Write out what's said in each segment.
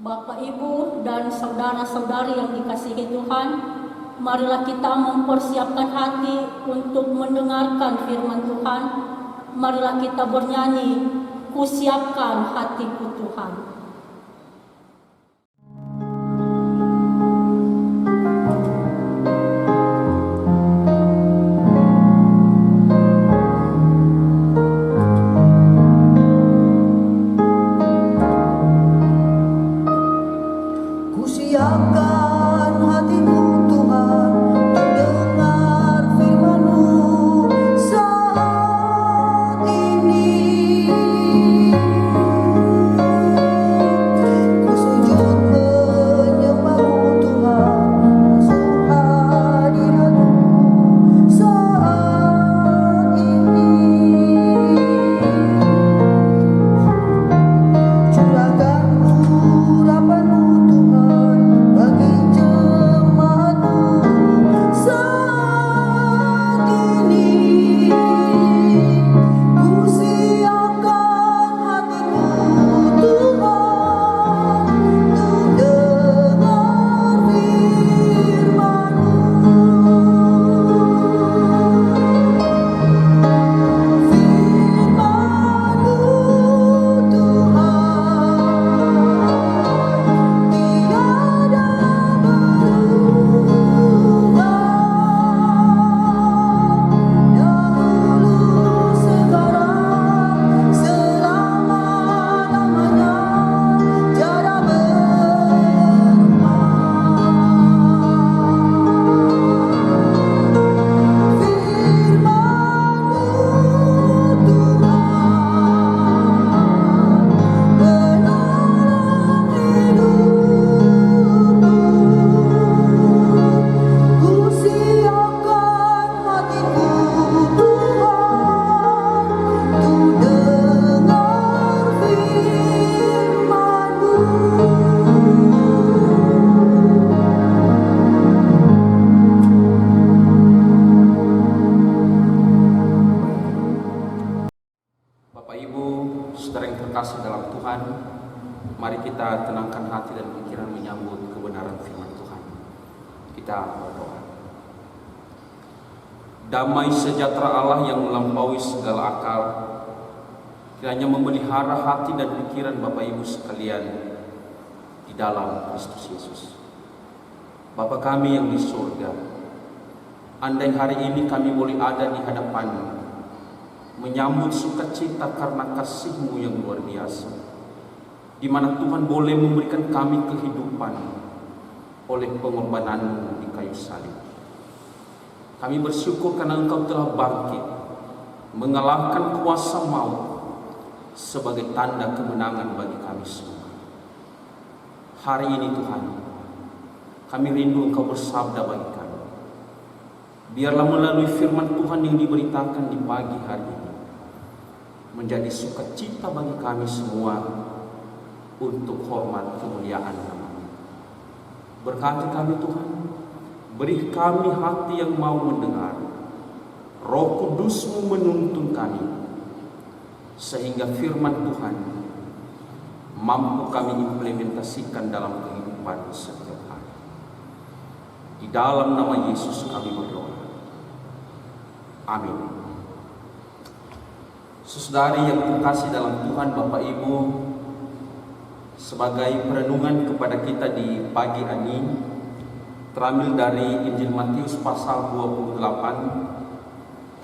Bapak, Ibu, dan saudara-saudari yang dikasihi Tuhan, marilah kita mempersiapkan hati untuk mendengarkan firman Tuhan. Marilah kita bernyanyi, "Kusiapkan hatiku Tuhan." Kasih dalam Tuhan, mari kita tenangkan hati dan pikiran menyambut kebenaran firman Tuhan. Kita berdoa. Damai sejahtera Allah yang melampaui segala akal, kiranya memelihara hati dan pikiran Bapak Ibu sekalian di dalam Kristus Yesus. Bapa kami yang di surga, andai hari ini kami boleh ada di hadapan-Mu, menyambut sukacita karena kasih-Mu yang luar biasa, di mana Tuhan boleh memberikan kami kehidupan oleh pengorbanan-Mu di kayu salib. Kami bersyukur karena Engkau telah bangkit, mengalahkan kuasa maut sebagai tanda kemenangan bagi kami semua. Hari ini Tuhan, kami rindu Engkau bersabda bagi kami. Biarlah melalui firman Tuhan yang diberitakan di pagi hari ini menjadi sukacita bagi kami semua untuk hormat kemuliaan nama-Mu. Berkati kami Tuhan, beri kami hati yang mau mendengar. Roh Kudus-Mu menuntun kami, sehingga firman Tuhan mampu kami implementasikan dalam kehidupan setiap hari. Di dalam nama Yesus kami berdoa. Amin. Saudari yang terkasih dalam Tuhan, Bapak Ibu, sebagai perenungan kepada kita di pagi ini terambil dari Injil Matius pasal 28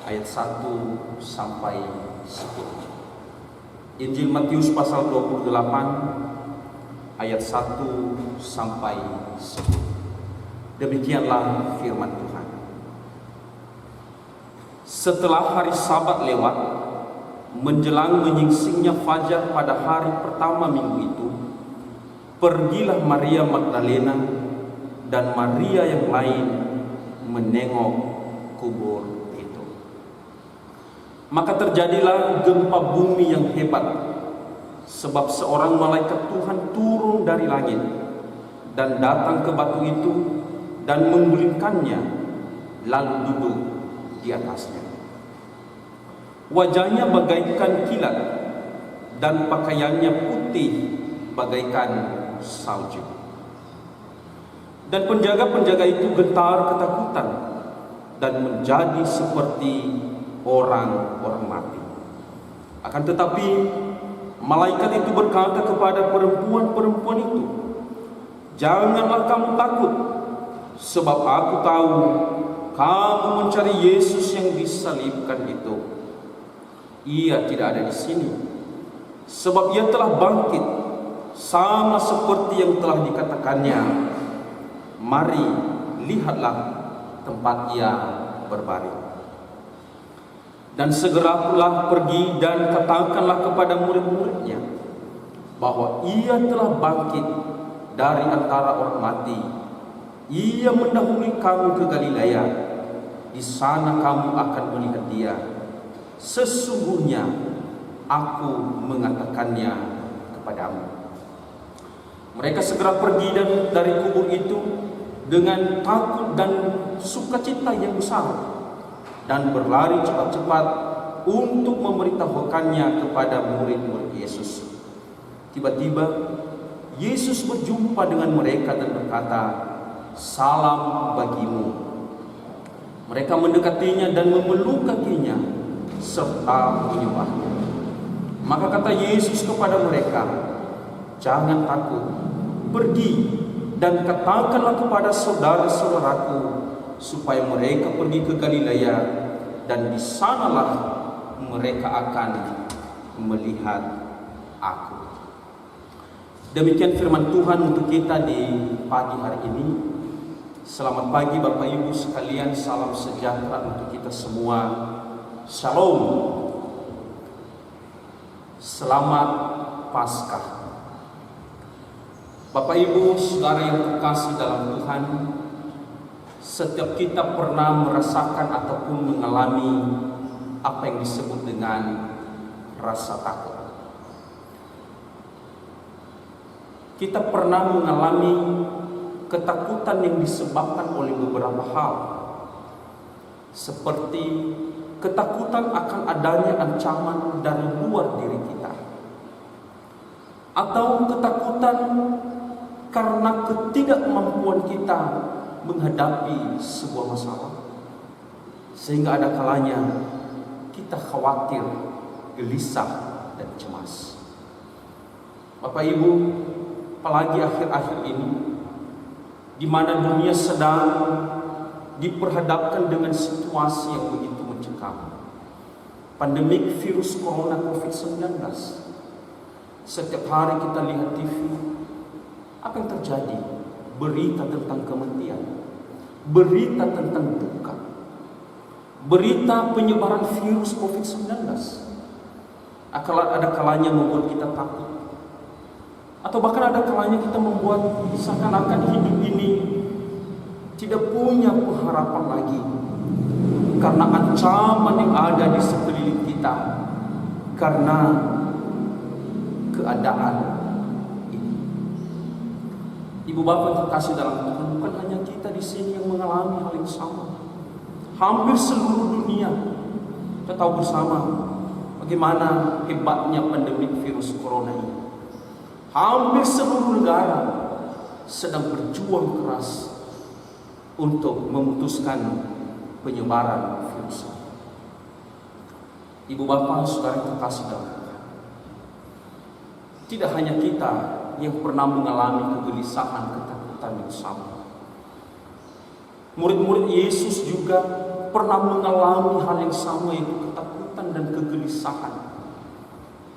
ayat 1 sampai 10. Injil Matius pasal 28 ayat 1 sampai 10. Demikianlah firman Tuhan. Setelah hari Sabat lewat, menjelang menyingsingnya fajar pada hari pertama minggu itu, pergilah Maria Magdalena dan Maria yang lain menengok kubur itu. Maka terjadilah gempa bumi yang hebat, sebab seorang malaikat Tuhan turun dari langit dan datang ke batu itu dan menggulingkannya, lalu duduk di atasnya. Wajahnya bagaikan kilat dan pakaiannya putih bagaikan salju. Dan penjaga-penjaga itu gentar ketakutan dan menjadi seperti orang-orang mati. Akan tetapi malaikat itu berkata kepada perempuan-perempuan itu, "Janganlah kamu takut, sebab aku tahu kamu mencari Yesus yang disalibkan itu. Ia tidak ada di sini, sebab ia telah bangkit, sama seperti yang telah dikatakannya. Mari, lihatlah tempat ia berbaring." Dan segeralah pergi dan katakanlah kepada murid-muridnya bahwa ia telah bangkit dari antara orang mati. Ia mendahului kamu ke Galilea. Di sana kamu akan melihat dia. Sesungguhnya aku mengatakannya kepadamu. Mereka segera pergi dari kubur itu dengan takut dan sukacita yang besar, dan berlari cepat-cepat untuk memberitahukannya kepada murid-murid Yesus. Tiba-tiba Yesus berjumpa dengan mereka dan berkata, "Salam bagimu." Mereka mendekatinya dan memeluk kakinya serta menyembahnya. Maka kata Yesus kepada mereka, "Jangan takut, pergi dan katakanlah kepada saudara-saudaraku supaya mereka pergi ke Galilea, dan di sanalah mereka akan melihat aku." Demikian firman Tuhan untuk kita di pagi hari ini. Selamat pagi Bapak Ibu sekalian, salam sejahtera untuk kita semua. Shalom. Selamat Paskah. Bapak Ibu saudara yang terkasih dalam Tuhan, setiap kita pernah merasakan ataupun mengalami apa yang disebut dengan rasa takut. Kita pernah mengalami ketakutan yang disebabkan oleh beberapa hal, seperti ketakutan akan adanya ancaman dari luar diri kita, atau ketakutan karena ketidakmampuan kita menghadapi sebuah masalah, sehingga ada kalanya kita khawatir, gelisah, dan cemas. Bapak Ibu, apalagi akhir-akhir ini, di mana dunia sedang diperhadapkan dengan situasi yang begitu mencekam, pandemik virus corona COVID-19. Setiap hari kita lihat TV, apa yang terjadi? Berita tentang kematian, berita tentang duka, berita penyebaran virus COVID-19. Ada kalanya membuat kita takut, atau bahkan ada kalanya kita membuat seakan-akan hidup ini tidak punya pengharapan lagi, karena ancaman yang ada di sekeliling kita, karena keadaan ini. Ibu bapak terkasih dalam Tuhan, bukan hanya kita di sini yang mengalami hal yang sama. Hampir seluruh dunia kita tahu bersama bagaimana hebatnya pandemi virus corona ini. Hampir seluruh negara sedang berjuang keras untuk memutuskan penyebaran virus ini. Ibu bapak saudara yang terkasih dalam Tuhan, tidak hanya kita yang pernah mengalami kegelisahan, ketakutan yang sama. Murid-murid Yesus juga pernah mengalami hal yang sama, yaitu ketakutan dan kegelisahan.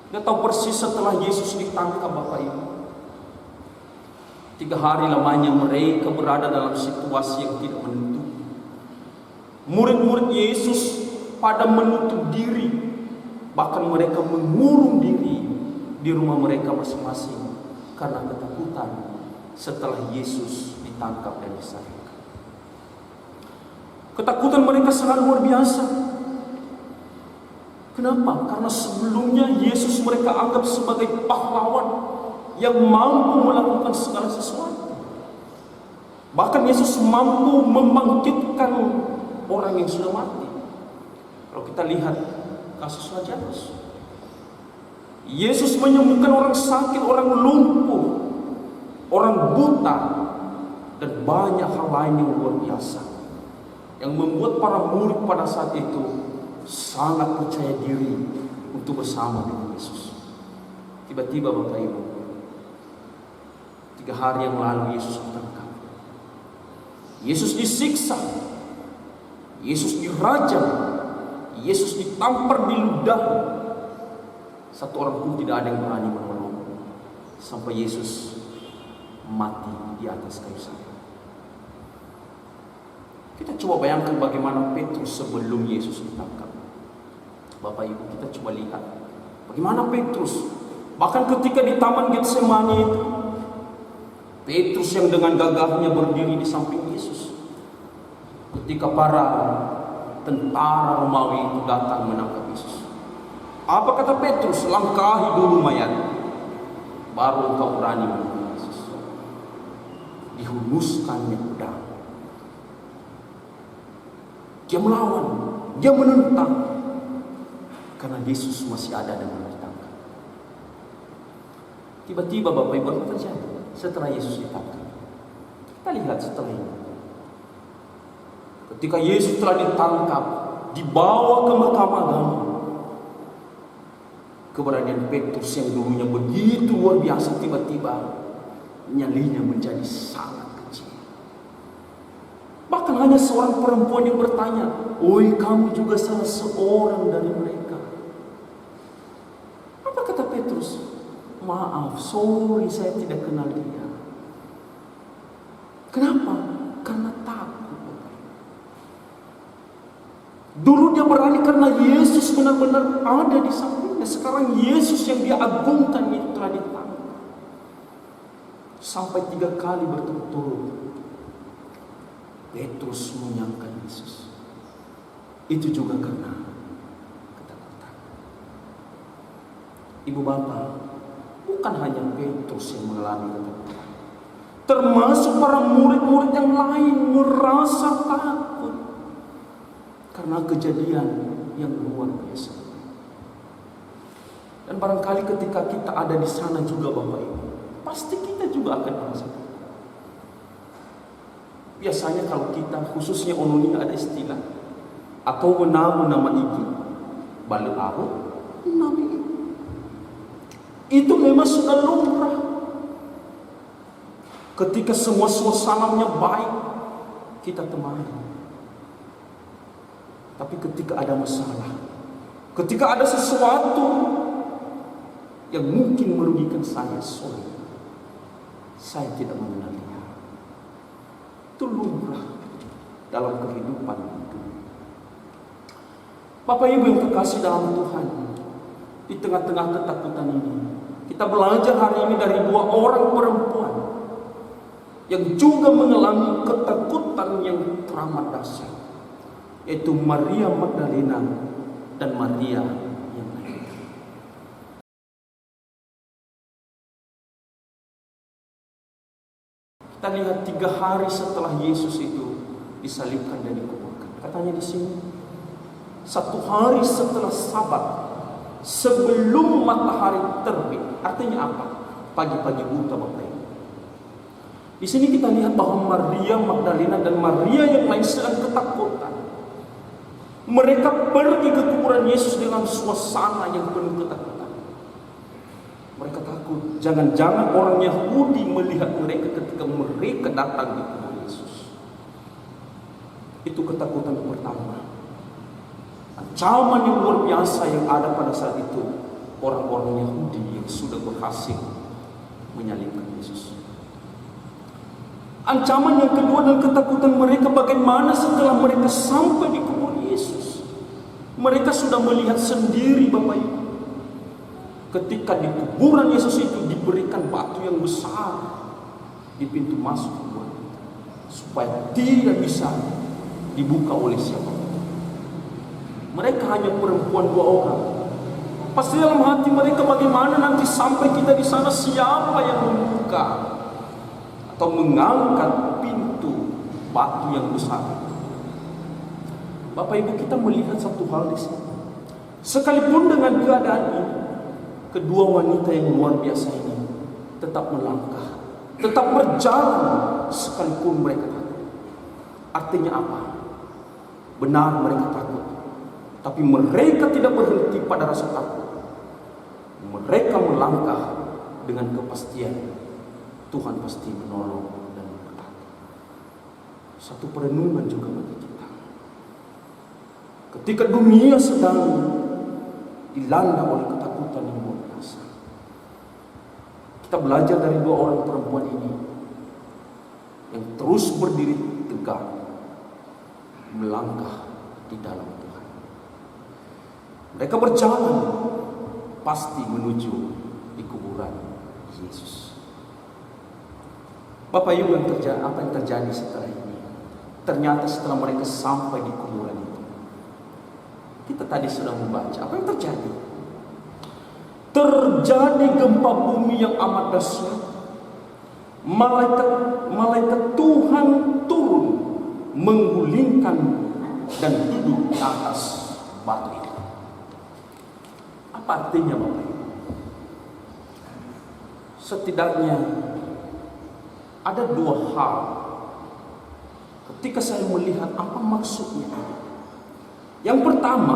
Kita tahu persis setelah Yesus ditangkap Bapak Ibu, 3 hari lamanya mereka berada dalam situasi yang tidak menentu. Murid-murid Yesus pada menutup diri, bahkan mereka mengurung diri di rumah mereka masing-masing karena ketakutan setelah Yesus ditangkap dan disalibkan. Ketakutan mereka sangat luar biasa. Kenapa? Karena sebelumnya Yesus mereka anggap sebagai pahlawan yang mampu melakukan segala sesuatu. Bahkan Yesus mampu membangkitkan orang yang sudah mati. Kalau kita lihat kasus Lazarus, Yesus menyembuhkan orang sakit, orang lumpuh. orang buta, dan banyak hal lain yang luar biasa, yang membuat para murid pada saat itu sangat percaya diri untuk bersama dengan Yesus. Tiba-tiba Bapak Ibu, 3 hari yang lalu Yesus ditangkap, Yesus disiksa, Yesus dirajam, Yesus ditampar di ludah. Satu orang pun tidak ada yang berani menolong sampai Yesus mati di atas kayu salib. Kita coba bayangkan bagaimana Petrus sebelum Yesus ditangkap. Bapak Ibu, kita coba lihat bagaimana Petrus, bahkan ketika di Taman Getsemani itu, Petrus yang dengan gagahnya berdiri di samping Yesus. Ketika para tentara Romawi itu datang menangkap Yesus, apa kata Petrus? Langkahi dulu mayat, baru engkau berani menangkap Yesus. Dihunuskannya pedang. Dia melawan, dia menentang, karena Yesus masih ada dan ditangkap. Tiba-tiba Bapak Ibu, apa terjadi setelah Yesus ditangkap? Kita lihat setelah ini. Ketika Yesus telah ditangkap, dibawa ke mahkamah agama, keberadaan Petrus yang dulunya begitu luar biasa, tiba-tiba nyalinya menjadi sangat kecil. Bahkan hanya seorang perempuan yang bertanya, "Oi, kamu juga salah seorang dari mereka?" Apa kata Petrus? "Maaf, sorry, saya tidak kenal dia." Kenapa? Karena takut. Dulu dia berani karena Yesus benar-benar ada di sampingnya. Sekarang Yesus yang dia agungkan itu telah ditangkap. Sampai 3 kali berturut-turut Petrus menyangkal Yesus. Itu juga karena ketakutan. Ibu bapak, bukan hanya Petrus yang mengalami ketakutan, termasuk para murid-murid yang lain merasa takut karena kejadian yang luar biasa. Dan barangkali ketika kita ada di sana juga Bapak Ibu, pasti kita juga akan merasa takut. Biasanya kalau kita, khususnya Ononi, ada istilah atau nama itu balik arut nama itu memang sudah lumrah. Ketika semua suasananya baik, kita temani. Tapi ketika ada masalah, ketika ada sesuatu yang mungkin merugikan saya, sorry, saya tidak mengenal dia. Itu lumrah dalam kehidupan itu. Bapak Ibu yang terkasih dalam Tuhan, di tengah-tengah ketakutan ini, kita belajar hari ini dari 2 orang perempuan yang juga mengalami ketakutan yang teramat dahsyat, yaitu Maria Magdalena dan Maria yang lain. Kita lihat 3 hari setelah Yesus itu disalibkan dan dikuburkan. Katanya di sini, 1 hari setelah Sabat, sebelum matahari terbit. Artinya apa? Pagi-pagi buta Bapak Ibu. Di sini kita lihat bahwa Maria Magdalena dan Maria yang lain sedang ketakutan. Mereka pergi ke kuburan Yesus dengan suasana yang penuh ketakutan. Mereka takut, jangan-jangan orang Yahudi melihat mereka ketika mereka datang di kubur Yesus. Itu ketakutan pertama. Ancaman yang luar biasa yang ada pada saat itu, orang-orang Yahudi yang sudah berhasil menyalibkan Yesus. Ancaman yang kedua dan ketakutan mereka bagaimana setelah mereka sampai di kubur Yesus. Mereka sudah melihat sendiri Bapak Ibu, ketika di kuburan Yesus itu diberikan batu yang besar di pintu masuk kuburan, supaya tidak bisa dibuka oleh siapapun. Mereka hanya perempuan 2 orang. Pasti dalam hati mereka, bagaimana nanti sampai kita di sana, siapa yang membuka atau mengangkat pintu batu yang besar. Bapak Ibu, kita melihat satu hal di sini. Sekalipun dengan keadaan ini, kedua wanita yang luar biasa ini tetap melangkah tetap berjalan sekalipun mereka takut. Artinya apa? Benar mereka takut, tapi mereka tidak berhenti pada rasa takut. Mereka melangkah dengan kepastian Tuhan pasti menolong dan berkati. Satu perenungan juga bagi kita. Ketika dunia sedang dilanda oleh ketakutan yang luar biasa, kita belajar dari dua orang perempuan ini yang terus berdiri tegak melangkah di dalam Tuhan. Mereka berjalan pasti menuju di kuburan Yesus. Bapak Ibu, apa yang terjadi setelah ini? Ternyata setelah mereka sampai di kuburan itu, kita tadi sudah membaca apa yang terjadi. Terjadi gempa bumi yang amat dahsyat. Malaikat Tuhan turun menggulingkan dan duduk di atas batu itu. Apa artinya, Bapak Ibu? Setidaknya ada dua hal ketika saya melihat apa maksudnya. Yang pertama,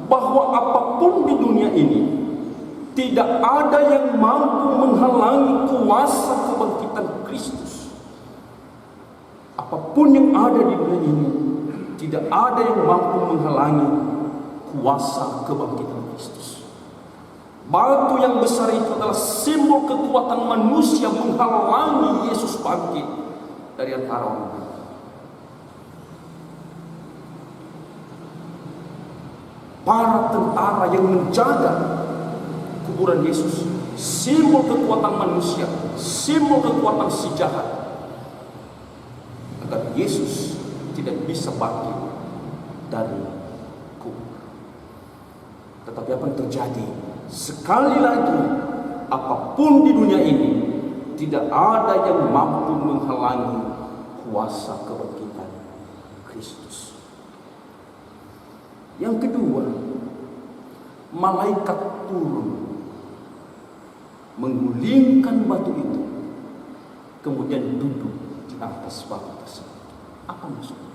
bahwa apapun di dunia ini tidak ada yang mampu menghalangi kuasa kebangkitan Kristus. Apapun yang ada di dunia ini, tidak ada yang mampu menghalangi kuasa kebangkitan Kristus. Batu yang besar itu adalah simbol kekuatan manusia menghalangi Yesus bangkit dari antara orang mati. Para tentara yang menjaga kuburan Yesus, simbol kekuatan manusia, simbol kekuatan si jahat, agar Yesus tidak bisa bangkit dari kubur. Tetapi apa yang terjadi? Sekali lagi, apapun di dunia ini tidak ada yang mampu menghalangi kuasa kebangkitan Kristus. Yang kedua, malaikat turun menggulingkan batu itu, kemudian duduk di atas batu tersebut. Apa maksudnya?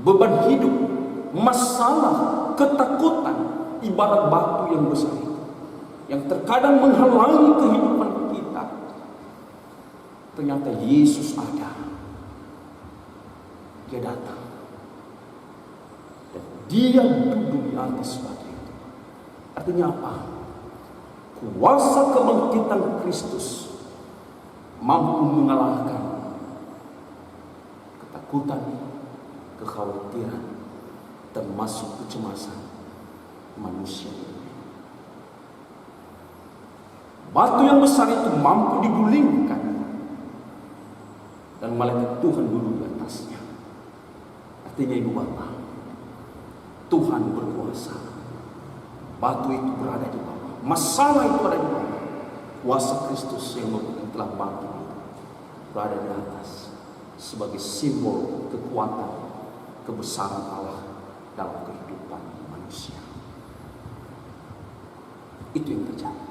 Beban hidup, masalah, ketakutan, ibarat batu yang besar itu, yang terkadang menghalangi kehidupan kita. Ternyata Yesus ada. Dia datang. Dan dia duduk di atas batu itu. Artinya apa? Kuasa kebangkitan Kristus mampu mengalahkan ketakutan, kekhawatiran, termasuk kecemasan manusia. Batu yang besar itu mampu digulingkan dan malaikat Tuhan duduk di atasnya. Artinya, Ibu Bapak, Tuhan berkuasa. Batu itu berada di bawah, masalah itu ada di bawah. Kuasa Kristus yang telah bangkit berada di atas sebagai simbol kekuatan, kebesaran Allah dalam kehidupan manusia. Itu yang terjadi.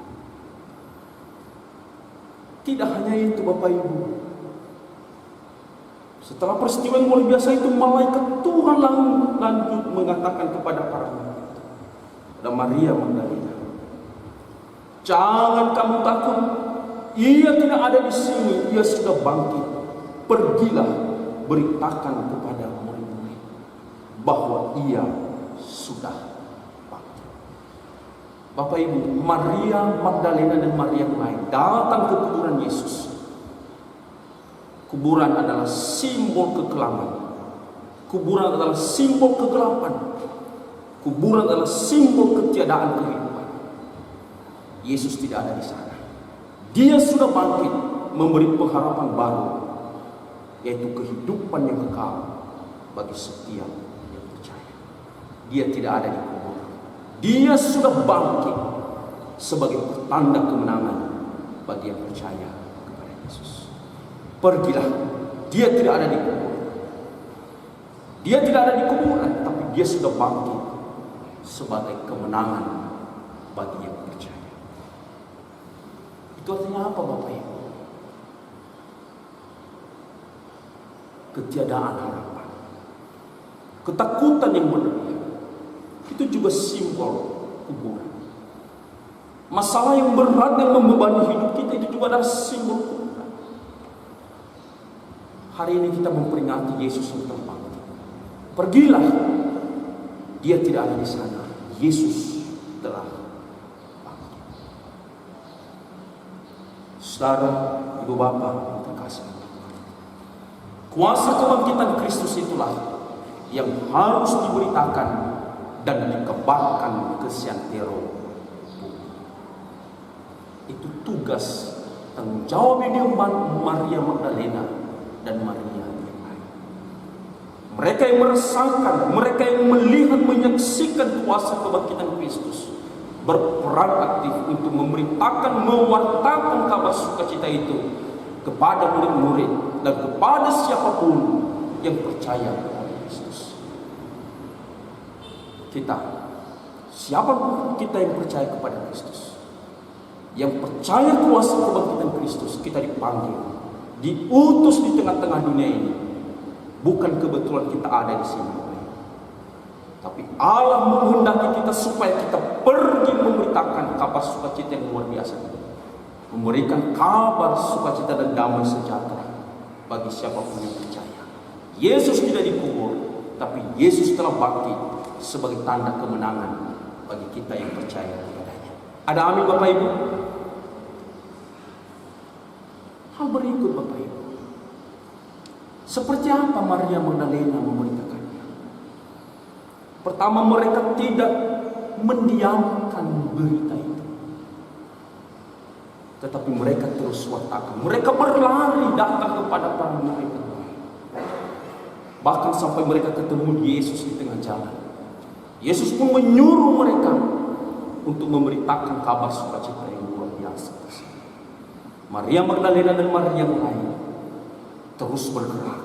Tidak hanya itu, Bapak Ibu. Setelah peristiwa yang luar biasa itu, malaikat Tuhan lanjut mengatakan kepada para murid, kepada Maria Magdalena, jangan kamu takut. Ia tidak ada di sini, ia sudah bangkit. Pergilah, beritakan kepada murid-murid bahwa ia sudah bangkit. Bapak Ibu, Maria Magdalena dan Maria yang lain datang ke kuburan Yesus. Kuburan adalah simbol kekelaman. Kuburan adalah simbol kegelapan. Kuburan adalah simbol ketiadaan kehidupan. Yesus tidak ada di sana. Dia sudah bangkit, memberi pengharapan baru, yaitu kehidupan yang kekal bagi setiap yang percaya. Dia tidak ada di kubur. Dia sudah bangkit sebagai pertanda kemenangan bagi yang percaya kepada Yesus. Pergilah, dia tidak ada di kubur. Dia tidak ada di kuburan, tapi dia sudah bangkit sebagai kemenangan bagi yang percaya. Itu artinya apa, Bapak Ibu? ketiadaan harapan, ketakutan yang berlebihan. Itu juga simbol kuburan. Masalah yang berat yang membebani hidup kita itu juga adalah simbol kuburan. Hari ini kita memperingati Yesus yang telah bangkit. Pergilah, dia tidak ada di sana. Yesus telah bangkit. Saudara, ibu bapa yang terkasih, kuasa kebangkitan Kristus itulah yang harus diberitakan dan dikebarkan ke seantero bumi. Itu tugas tanggung jawab Maria Magdalena dan Maria yang lain. Mereka yang merasakan, mereka yang melihat, menyaksikan kuasa kebangkitan Kristus, berperan aktif untuk memberitakan, mewartakan kabar sukacita itu kepada murid-murid dan kepada siapapun yang percaya kepada Kristus. Kita, siapapun kita yang percaya kepada Kristus, yang percaya kuasa kebangkitan Kristus, kita dipanggil, diutus di tengah-tengah dunia ini. Bukan kebetulan kita ada di sini, tapi Allah menghendaki kita supaya kita pergi memberitakan kabar sukacita yang luar biasa, memberikan kabar sukacita dan damai sejahtera bagi siapapun yang percaya. Yesus tidak dikubur, tapi Yesus telah bangkit sebagai tanda kemenangan bagi kita yang percaya kepadanya. Ada amin Bapak Ibu? Hal berikut Bapak Ibu, seperti apa Maria Magdalena memberitakannya? Pertama, mereka tidak mendiamkan berita itu, tetapi mereka terus wartakan. Mereka berlari datang kepada para murid. Bahkan sampai mereka ketemu Yesus di tengah jalan. Yesus pun menyuruh mereka untuk memberitakan kabar sukacita yang luar biasa. Maria Magdalena dan Maria yang lain terus bergerak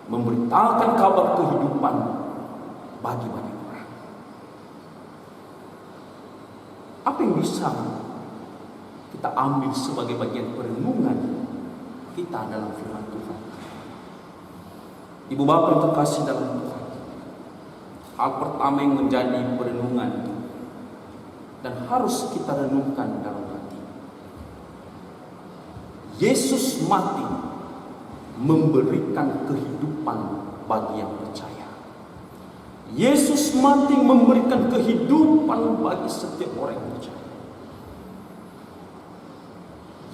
memberitakan kabar kehidupan bagi banyak orang. Apa yang bisa kita ambil sebagai bagian perenungan kita dalam firman Tuhan? Ibu bapak yang terkasih dalam Tuhan, hal pertama yang menjadi perenungan dan harus kita renungkan dalam hati, Yesus mati memberikan kehidupan bagi yang percaya. Yesus mati memberikan kehidupan bagi setiap orang yang percaya.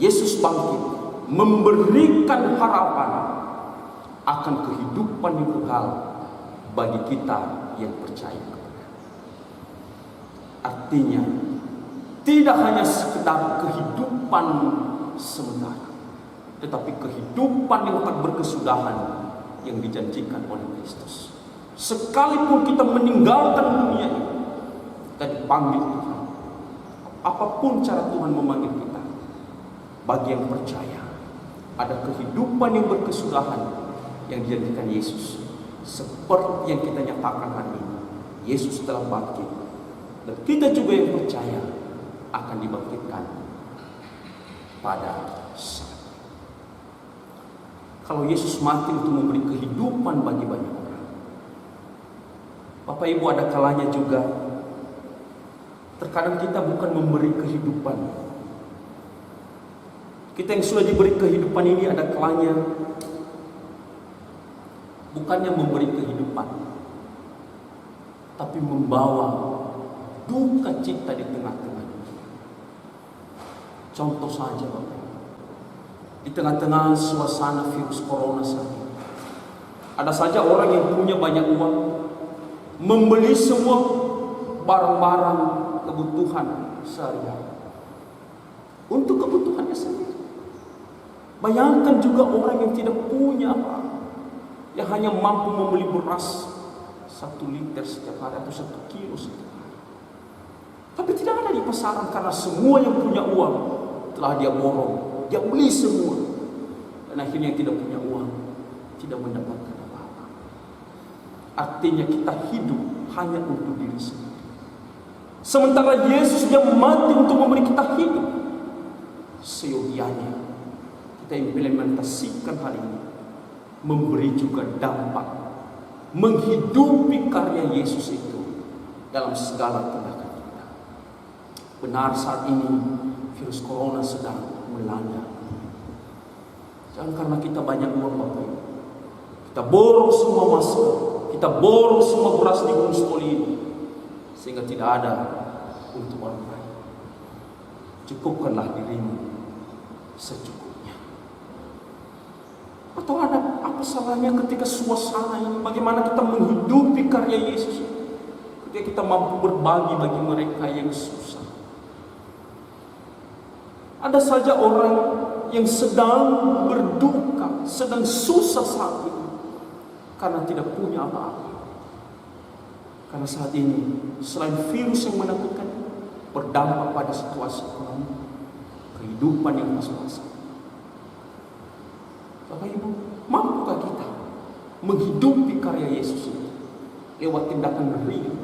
Yesus bangkit memberikan harapan akan kehidupan yang kekal bagi kita yang percaya kepada. Artinya tidak hanya sekedar kehidupan sementara, tetapi kehidupan yang tak berkesudahan yang dijanjikan oleh Kristus. Sekalipun kita meninggalkan dunia ini, kita dipanggil Tuhan. Apapun cara Tuhan memanggil kita, bagi yang percaya ada kehidupan yang berkesudahan yang dijanjikan Yesus. Seperti yang kita nyatakan hari ini, Yesus telah bangkit, dan kita juga yang percaya akan dibangkitkan pada saat. Kalau Yesus mati untuk memberi kehidupan bagi banyak orang, Bapak Ibu, ada kalanya juga terkadang kita bukan memberi kehidupan. Kita yang sudah diberi kehidupan ini ada kalanya bukannya memberi kehidupan, tapi membawa duka cita di tengah-tengah. Contoh saja Bapak, di tengah-tengah suasana virus corona saat ini, ada saja orang yang punya banyak uang, membeli semua barang-barang kebutuhan sehari-hari untuk kebutuhannya sendiri. Bayangkan juga orang yang tidak punya apa, yang hanya mampu membeli beras 1 liter setiap hari atau 1 kilo setiap hari. Tapi tidak ada di pasaran karena semua yang punya uang telah dia borong, dia beli semua. Dan akhirnya yang tidak punya uang tidak mendapatkan apa-apa. Artinya kita hidup hanya untuk diri sendiri. Sementara Yesus dia mati untuk memberi kita hidup. Seyogianya kita implementasikan hal ini memberi juga dampak, menghidupi karya Yesus itu dalam segala tindakan kita. Benar, saat ini virus corona sedang melanda. Jangan karena kita banyak uang Bapak Ibu, kita borong semua masker, kita borong semua beras di Gunung Stoli ini, sehingga tidak ada untuk orang lain. Cukupkanlah dirimu secukupnya. Atau ada apa salahnya ketika suasana ini, bagaimana kita menghidupi karya Yesus, ketika kita mampu berbagi bagi mereka yang susah. Ada saja orang yang sedang berduka, sedang susah saat ini karena tidak punya apa-apa. Karena saat ini selain virus yang menakutkan, berdampak pada situasi ekonomi, kehidupan yang pas-pasan. Bapak Ibu, mampukah kita menghidupi karya Yesus itu lewat tindakan real?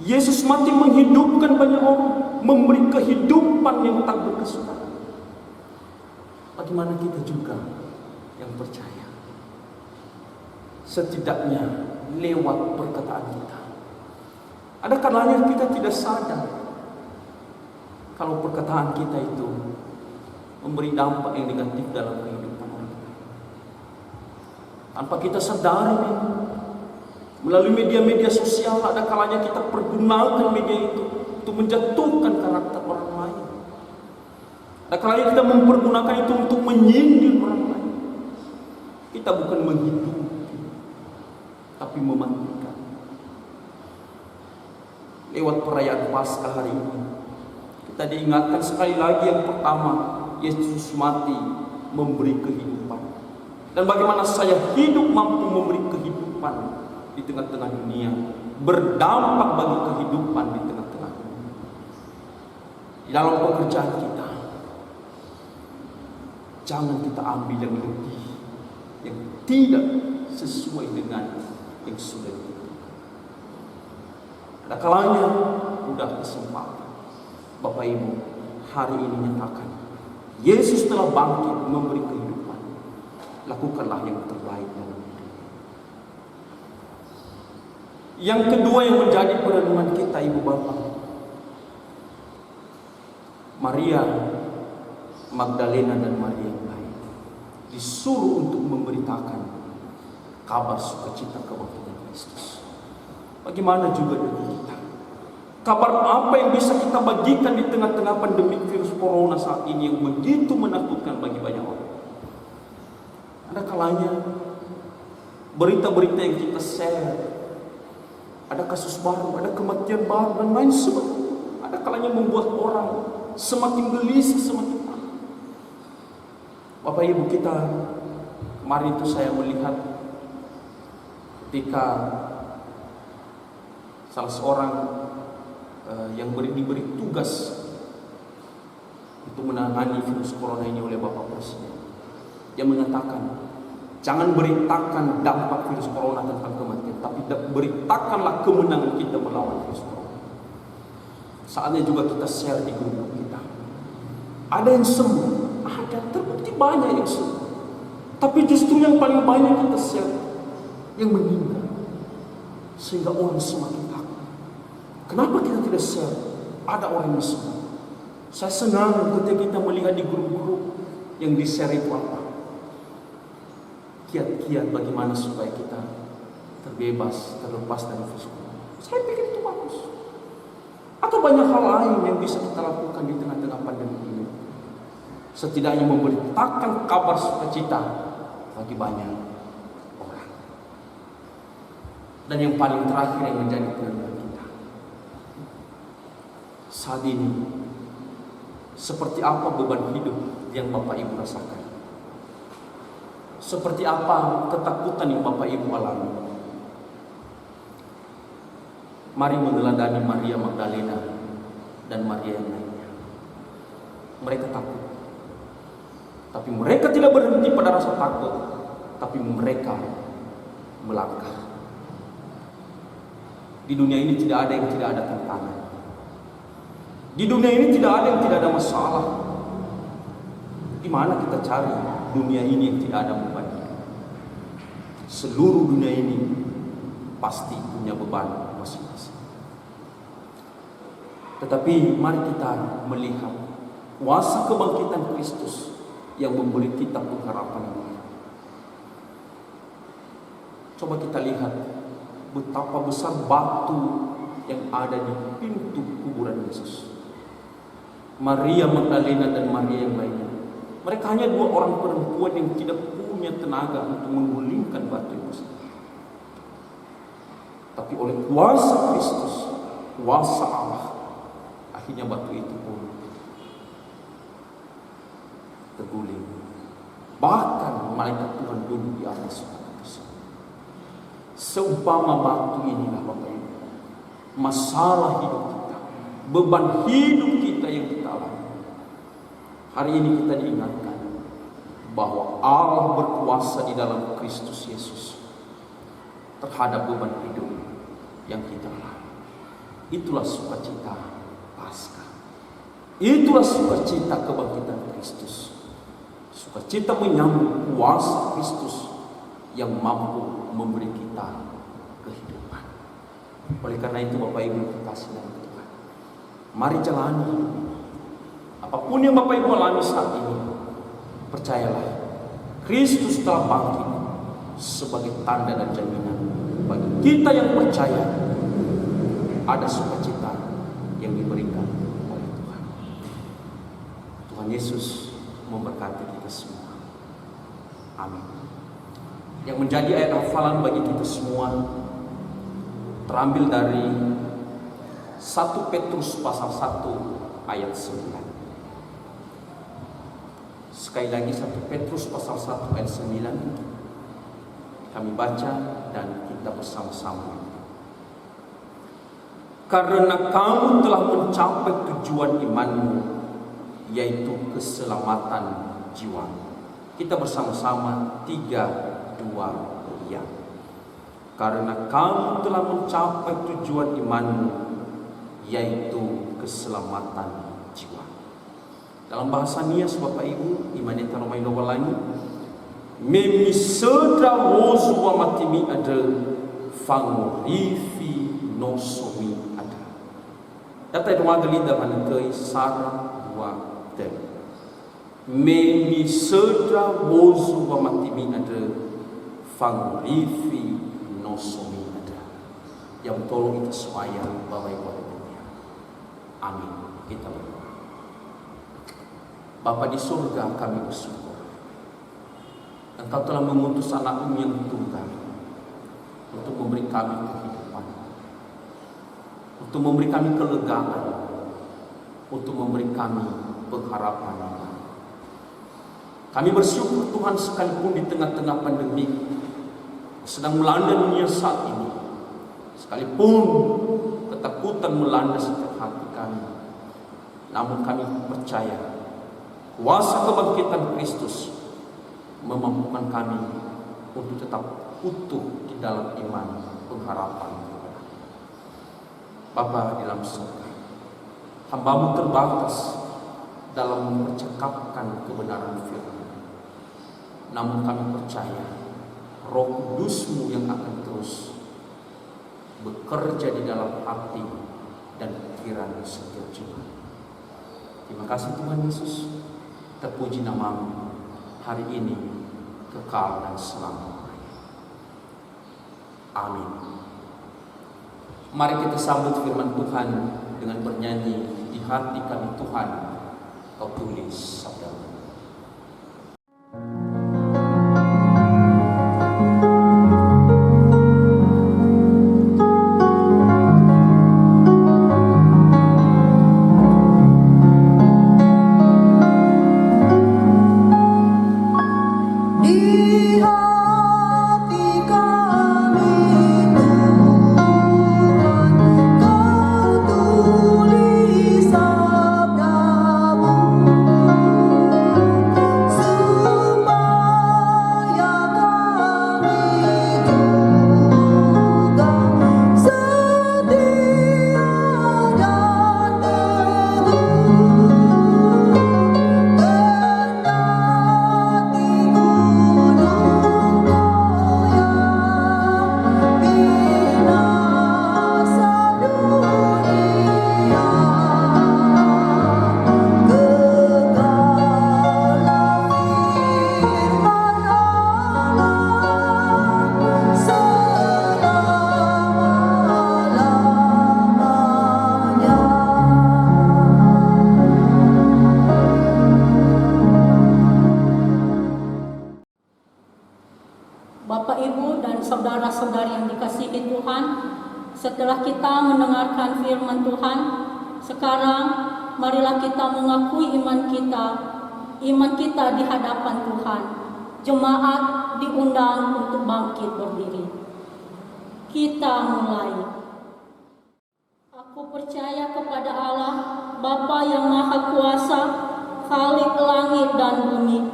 Yesus mati menghidupkan banyak orang, memberi kehidupan yang tak berkesudahan. Bagaimana kita juga yang percaya? Setidaknya lewat perkataan kita. Ada kalanya kita tidak sadar kalau perkataan kita itu memberi dampak yang negatif dalam kehidupan orang lain. Tanpa kita sadari, melalui media-media sosial ada kalanya kita pergunakan media itu untuk menjatuhkan karakter orang lain. Ada kalanya kita mempergunakan itu untuk menyindir orang lain. Kita bukan menghidupi, tapi mematikan. Lewat perayaan Paskah hari ini, kita diingatkan sekali lagi yang pertama, Yesus mati memberi kehidupan. Dan bagaimana saya hidup mampu memberi kehidupan di tengah-tengah dunia, berdampak bagi kehidupan di tengah-tengah dunia. Di dalam pekerjaan kita, jangan kita ambil yang lebih, yang tidak sesuai dengan yang sudah ditentukan. Ada kalanya udah kesempatan Bapak Ibu hari ini nyatakan Yesus telah bangkit memberi kehidupan. Lakukanlah yang terbaik dalam hidup. Yang kedua yang menjadi perenungan kita Ibu Bapak, Maria Magdalena dan Maria yang lain disuruh untuk memberitakan kabar sukacita kebangkitan Kristus. Bagaimana juga dengan kita? Kabar apa yang bisa kita bagikan di tengah-tengah pandemi virus corona saat ini yang begitu menakutkan bagi banyak orang? Ada kalanya berita-berita yang kita share, ada kasus baru, ada kematian baru dan lain sebagainya. Ada kalanya membuat orang semakin gelisah, semakin takut. Bapak Ibu, kita kemarin itu saya melihat ketika salah seorang yang diberi tugas untuk menangani virus corona ini oleh Bapak Presiden, dia menyatakan, jangan beritakan dampak virus corona tentang kematian, tapi beritakanlah kemenangan kita melawan virus corona. Saatnya juga kita share di grup kita. Ada yang sembuh, ada, terbukti banyak yang sembuh, tapi justru yang paling banyak kita share yang meninggal, sehingga orang semakin takut. Kenapa kita tidak share? Ada orang yang sembuh. Saya senang ketika kita melihat di grup-grup yang di-share itu apa? Kiat-kiat bagaimana supaya kita terbebas, terlepas dari virus corona. Saya pikir itu bagus. Atau banyak hal lain yang bisa kita lakukan di tengah-tengah pandemi ini. Setidaknya memberitakan kabar sukacita bagi banyak orang. Dan yang paling terakhir yang menjadi perenungan kita, saat ini seperti apa beban hidup yang Bapak Ibu rasakan? Seperti apa ketakutan yang Bapak Ibu alami? Mari meneladani Maria Magdalena dan Maria yang lainnya. Mereka takut, tapi mereka tidak berhenti pada rasa takut, tapi mereka melangkah. Di dunia ini tidak ada yang tidak ada tantangan. Di dunia ini tidak ada yang tidak ada masalah. Di mana kita cari dunia ini yang tidak ada beban hidup? Seluruh dunia ini pasti punya beban masing-masing. Tetapi mari kita melihat kuasa kebangkitan Kristus yang memberi kita pengharapan yang baru. Coba kita lihat betapa besar batu yang ada di pintu kuburan Yesus. Maria Magdalena dan Maria yang lainnya. Mereka hanya dua orang perempuan yang tidak punya tenaga untuk menggulingkan batu itu sendiri. Tapi oleh kuasa Kristus, kuasa Allah, akhirnya batu itu pun terguling. Bahkan malaikat Tuhan duduk di atas batu tersebut. Seumpama batu inilah Bapak Ibu, masalah hidup kita, beban hidup kita yang kita alami. Hari ini kita diingatkan bahwa Allah berkuasa di dalam Kristus Yesus terhadap beban hidup yang kita alami. Itulah sukacita Paskah. Itulah sukacita kebangkitan Kristus. Sukacita menyambut kuasa Kristus yang mampu memberi kita kehidupan. Oleh karena itu Bapak Ibu kekasih dalam Tuhan, mari jalani hidup ini. Apapun yang Bapak Ibu alami saat ini, percayalah, Kristus telah bangkit sebagai tanda dan jaminan bagi kita yang percaya ada sukacita yang diberikan oleh Tuhan. Tuhan Yesus memberkati kita semua. Amin. Yang menjadi ayat hafalan bagi kita semua terambil dari 1 Petrus pasal 1 ayat 9. Sekali lagi 1 Petrus pasal 1 ayat 9. Kami baca dan kita bersama-sama. Karena kamu telah mencapai tujuan imanmu, yaitu keselamatan jiwa. Kita bersama-sama 3, 2, ya. Karena kamu telah mencapai tujuan imanmu, yaitu keselamatan jiwa. Dalam bahasa Nias Bapak Ibu, imanita Romain Dowalani, memisedra wozu wa matimi ada fangorifi nosomi ada. Data itu magalida manitei sara dua tem. Memisedra wozu wa matimi ada fangorifi nosomi ada. Yang tolong kita supaya Bapak Ibu dunia. Amin. Kita berdoa. Bapa di surga, kami bersyukur Engkau telah mengutus anak-Mu yang tunggal untuk memberi kami kehidupan, untuk memberi kami kelegaan, untuk memberi kami pengharapan. Kami bersyukur Tuhan, sekalipun di tengah-tengah pandemi sedang melanda dunia saat ini, sekalipun ketakutan melanda setiap hati kami, namun kami percaya kuasa kebangkitan Kristus memampukan kami untuk tetap utuh di dalam iman pengharapan. Bapa di dalam surga, hamba-Mu terbatas dalam mempercakapkan kebenaran firman. Namun kami percaya Roh Kudus-Mu yang akan terus bekerja di dalam hati dan pikiran setiap jiwa. Terima kasih Tuhan Yesus. Terpuji nama-Mu hari ini, kekal dan selamanya. Amin. Mari kita sambut firman Tuhan dengan bernyanyi, di hati kami Tuhan, Kau tulis sabda-Mu. Bapak, Ibu, dan saudara-saudari yang dikasihi Tuhan, setelah kita mendengarkan firman Tuhan, sekarang marilah kita mengakui iman kita di hadapan Tuhan. Jemaat diundang untuk bangkit berdiri. Kita mulai. Aku percaya kepada Allah, Bapa yang Maha Kuasa, Khalik langit dan bumi.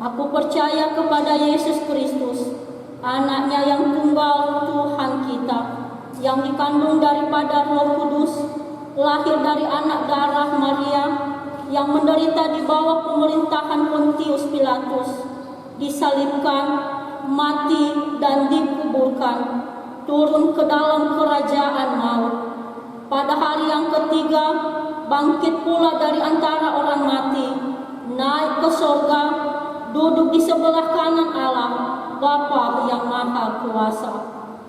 Aku percaya kepada Yesus Kristus, Anaknya yang tunggal Tuhan kita, yang dikandung daripada Roh Kudus, lahir dari anak darah Maria, yang menderita di bawah pemerintahan Pontius Pilatus, disalibkan, mati, dan dikuburkan, turun ke dalam kerajaan maut. Pada hari yang ketiga, bangkit pula dari antara orang mati, naik ke sorga, duduk di sebelah kanan Allah, Bapa yang Maha Kuasa,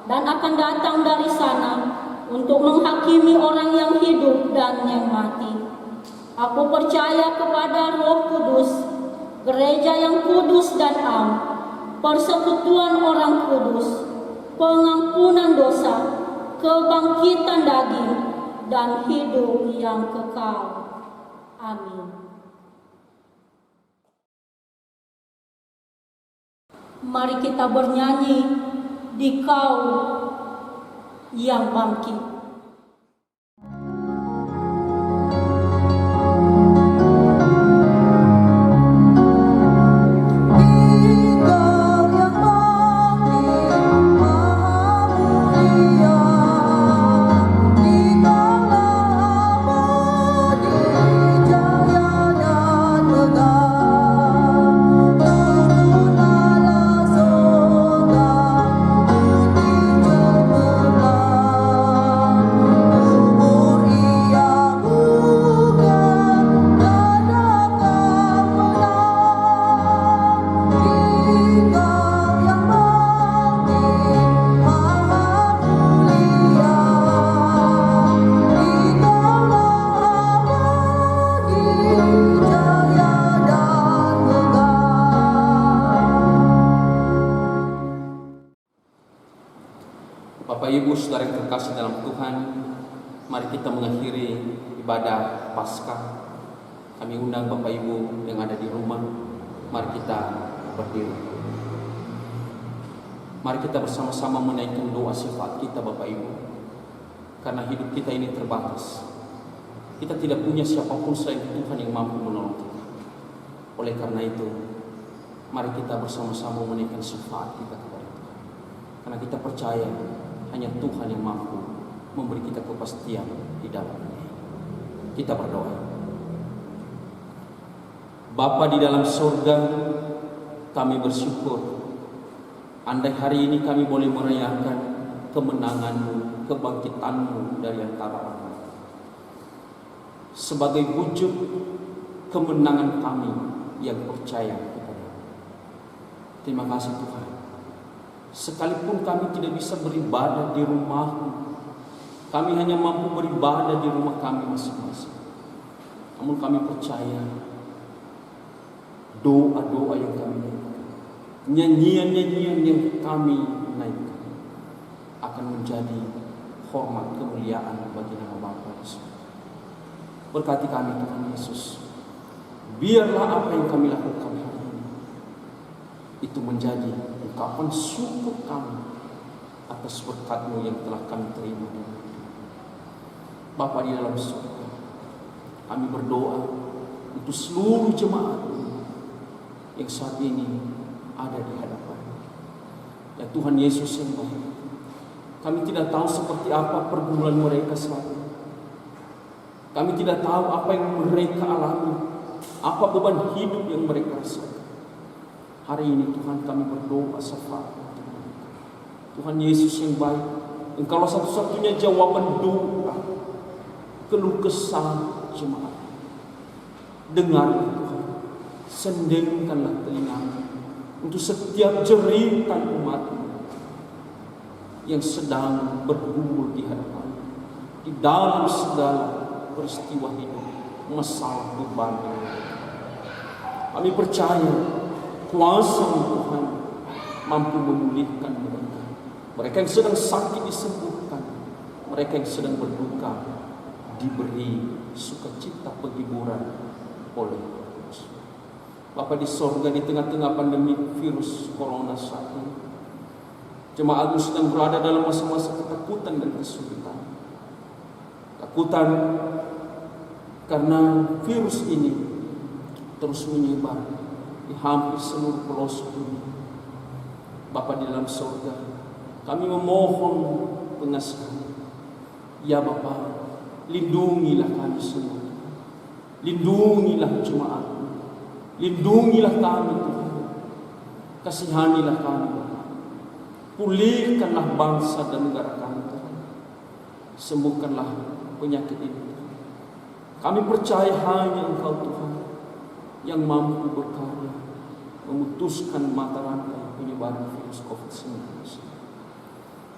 dan akan datang dari sana untuk menghakimi orang yang hidup dan yang mati. Aku percaya kepada Roh Kudus, gereja yang kudus dan am, persekutuan orang kudus, pengampunan dosa, kebangkitan daging, dan hidup yang kekal. Amin. Mari kita bernyanyi, Dikau yang bangkit. Bapak Ibu saudara yang terkasih dalam Tuhan, mari kita mengakhiri ibadah Paskah. Kami undang Bapak Ibu yang ada di rumah, mari kita berdiri. Mari kita bersama-sama menaikkan doa syafaat kita Bapak Ibu. Karena hidup kita ini terbatas. Kita tidak punya siapapun selain Tuhan yang mampu menolong kita. Oleh karena itu, mari kita bersama-sama menaikkan syafaat kita kepada Tuhan. Karena kita percaya hanya Tuhan yang mampu memberi kita kepastian di dalamnya. Kita berdoa. Bapa di dalam surga, kami bersyukur andai hari ini kami boleh merayakan kemenangan-Mu, kebangkitan-Mu dari antara orang. Sebagai wujud kemenangan kami yang percaya kepada-Mu. Terima kasih Tuhan. Sekalipun kami tidak bisa beribadah di rumah-Mu, kami hanya mampu beribadah di rumah kami masing-masing. Namun kami percaya doa-doa yang kami naikkan, nyanyian-nyanyian yang kami naikkan akan menjadi hormat kemuliaan bagi nama Bapa Yesus. Berkati kami Tuhan Yesus. Biarlah apa yang kami lakukan hari ini itu menjadi ungkapan syukur kami atas berkat-Mu yang telah kami terima. Bapa di dalam surga, kami berdoa untuk seluruh jemaat yang saat ini ada di hadapan. Ya Tuhan Yesus yang baik, kami tidak tahu seperti apa pergumulan mereka saat ini. Kami tidak tahu apa yang mereka alami, apa beban hidup yang mereka rasakan. Hari ini Tuhan kami berdoa syafaat. Tuhan Yesus yang baik, Engkaulah satu-satunya jawaban doa keluh kesah jemaat. Dengar Tuhan, sendengkanlah telinga untuk setiap jeritan umat yang sedang bergumul di hadapan, di dalam segala peristiwa hidup, masalah beban. Kami percaya kuasa Tuhan mampu memulihkan mereka. Mereka yang sedang sakit disembuhkan, mereka yang sedang berduka diberi sukacita penghiburan oleh Yesus. Bapa di sorga, di tengah-tengah pandemi virus corona saat ini, jemaat Agung sedang berada dalam masa-masa ketakutan dan kesulitan. Ketakutan karena virus ini terus menyebar di hampir seluruh pelosok dunia. Bapa di dalam sorga, kami memohon pengasihan. Ya Bapa, lindungilah kami semua. Lindungilah jemaat. Lindungilah kami Tuhan. Kasihanilah kami Bapa. Pulihkanlah bangsa dan negara kami Tuhan. Sembuhkanlah penyakit ini. Kami percaya hanya Engkau Tuhan yang mampu berkarya memutuskan mata rantai penyebaran virus COVID-19.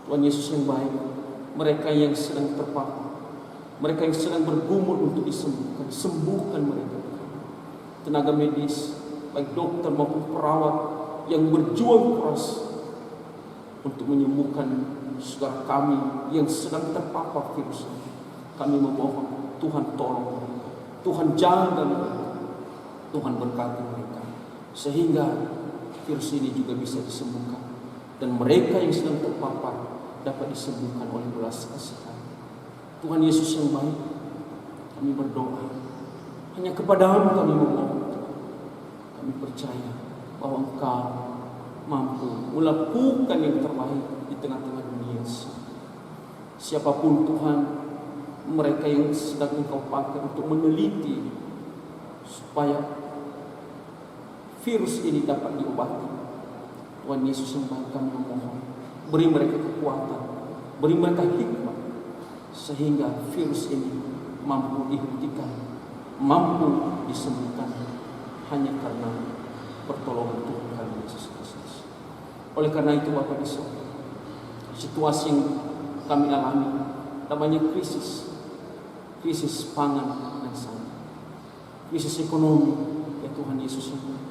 Tuhan Yesus yang baik, mereka yang sedang terpapar, mereka yang sedang bergumul untuk disembuhkan, sembuhkan mereka. Tenaga medis, baik dokter maupun perawat yang berjuang keras untuk menyembuhkan saudara kami yang sedang terpapar virus ini. Kami memohon, Tuhan tolong mereka, Tuhan jaga mereka, Tuhan berkati mereka, sehingga virus ini juga bisa disembuhkan, dan mereka yang sedang terpapar dapat disembuhkan oleh belas kasihan. Tuhan Yesus yang baik, kami berdoa, hanya kepadamu kami memohon. Kami percaya bahwa Engkau mampu melakukan yang terbaik di tengah-tengah dunia. Siapapun Tuhan, mereka yang sedang Engkau pakai untuk meneliti supaya virus ini dapat diobati, Tuhan Yesus yang baik, kami memohon, beri mereka kekuatan, beri mereka hikmat, sehingga virus ini mampu dihentikan, mampu disembuhkan hanya karena pertolongan Tuhan Yesus Kristus. Oleh karena itu Bapak di sorga, situasi yang kami alami namanya krisis pangan dan sandang, krisis ekonomi, ya Tuhan Yesus yang baik,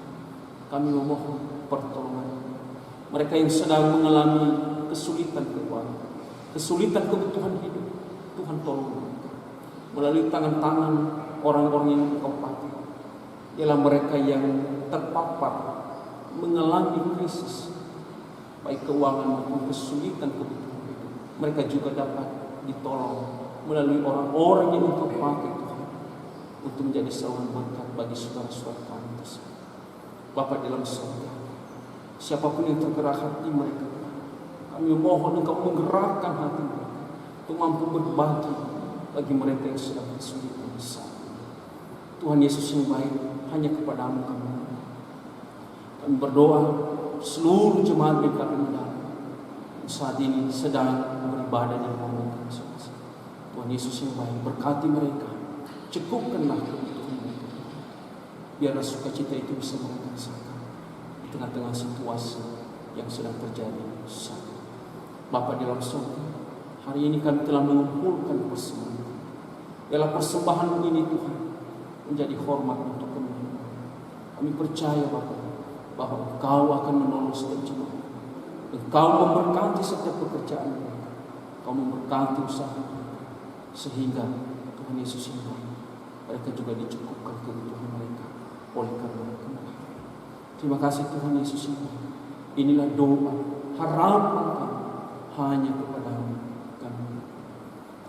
kami memohon pertolongan. Mereka yang sedang mengalami kesulitan keuangan, kesulitan kebutuhan hidup, Tuhan tolong mereka melalui tangan-tangan orang-orang yang Engkau pakai. Ialah mereka yang terpapar mengalami krisis baik keuangan maupun kesulitan kebutuhan hidup. Mereka juga dapat ditolong melalui orang-orang yang Engkau pakai Tuhan untuk menjadi seorang berkat bagi saudara-saudara kami tersebut. Bapa dalam surga, siapapun yang tergerak hati mereka, kami mohon Engkau menggerakkan hati mereka untuk mampu berbagi bagi mereka yang sedang kesulitan besar. Tuhan Yesus yang baik, hanya kepadamu kami berdoa. Seluruh jemaat BKP Medan saat ini sedang beribadah di rumah mereka. Tuhan Yesus yang baik, berkati mereka, cukupkanlah kebutuhan mereka. Biarlah sukacita itu bisa mereka rasakan di tengah-tengah situasi yang sedang terjadi saat ini. Bapa di dalam surga, hari ini kami telah mengumpulkan persembahan. Biarlah persembahan ini Tuhan menjadi hormat untuk kami. Kami percaya Bapa bahwa Engkau akan menolong setiap jemaat. Engkau memberkati setiap pekerjaan mereka, Engkau memberkati usaha mereka, sehingga Tuhan Yesus yang baik, mereka juga dicukupkan kebutuhan mereka oleh karena mereka. Terima kasih Tuhan Yesus yang baik. Inilah doa, harapan kami hanya kepadamu kami.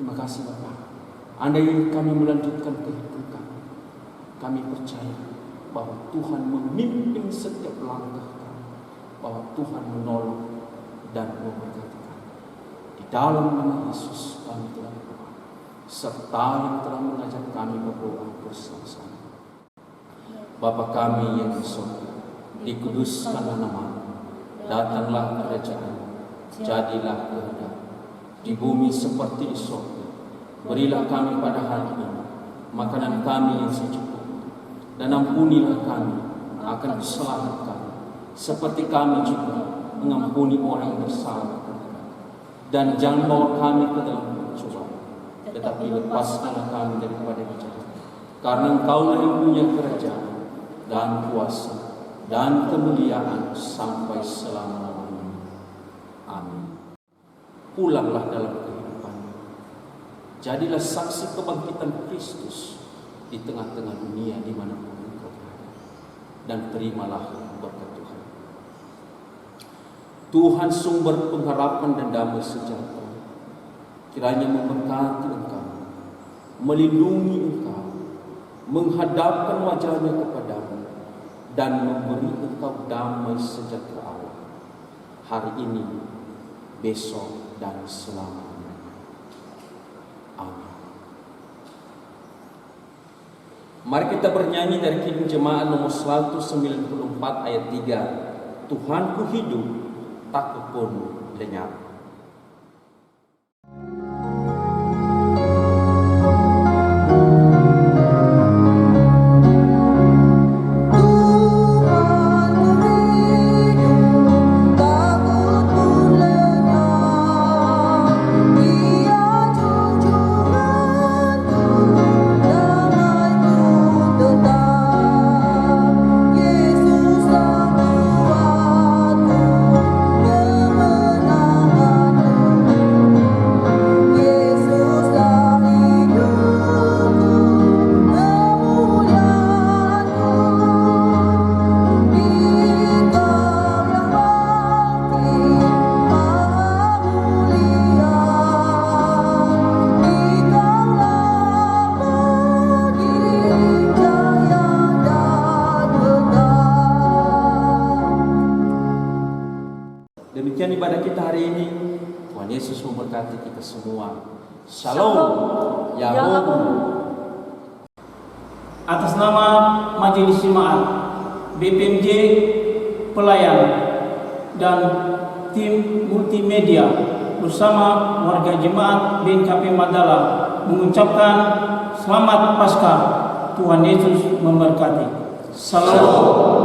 Terima kasih Bapa. Andai kami melanjutkan kehidupan kami percaya bahwa Tuhan memimpin setiap langkah kami, bahwa Tuhan menolong dan memberkati kami. Di dalam nama Yesus kami telah berdoa, serta yang telah mengajar kami berdoa bersama-sama. Bapa kami yang di surga, dikuduskanlah namamu, datanglah kerajaan, jadilah kehendak di bumi seperti di surga. Berilah kami pada hari ini makanan kami yang secukupnya, dan ampunilah kami akan kesalahan kami, seperti kami juga mengampuni orang yang bersalah kepada kami. Dan jangan bawa kami ke dalam pencobaan, tetapi lepaskanlah kami daripada yang jahat. Karena Engkaulah yang punya kerajaan dan kuasa dan kemuliaan sampai selama-lamanya. Amin. Pulanglah dalam kehidupan. Jadilah saksi kebangkitan Kristus di tengah-tengah dunia dimanapun engkau berada. Dan terimalah berkat Tuhan. Tuhan sumber pengharapan dan damai sejahtera, kiranya memberkati engkau, melindungi engkau, menghadapkan wajahnya kepadamu, dan memberi engkau damai sejahtera Allah hari ini, besok, dan selamanya. Amin. Mari kita bernyanyi dari Kidung Jemaat nomor 194 ayat 3. Tuhanku hidup, takut pun lenyap. Demikian ibadah kita hari ini. Tuhan Yesus memberkati kita semua. Shalom. Yahoo. Atas nama Majelis Jemaat, BPMJ Pelayan, dan tim multimedia bersama warga jemaat BKP Madala mengucapkan selamat Paskah. Tuhan Yesus memberkati. Salam.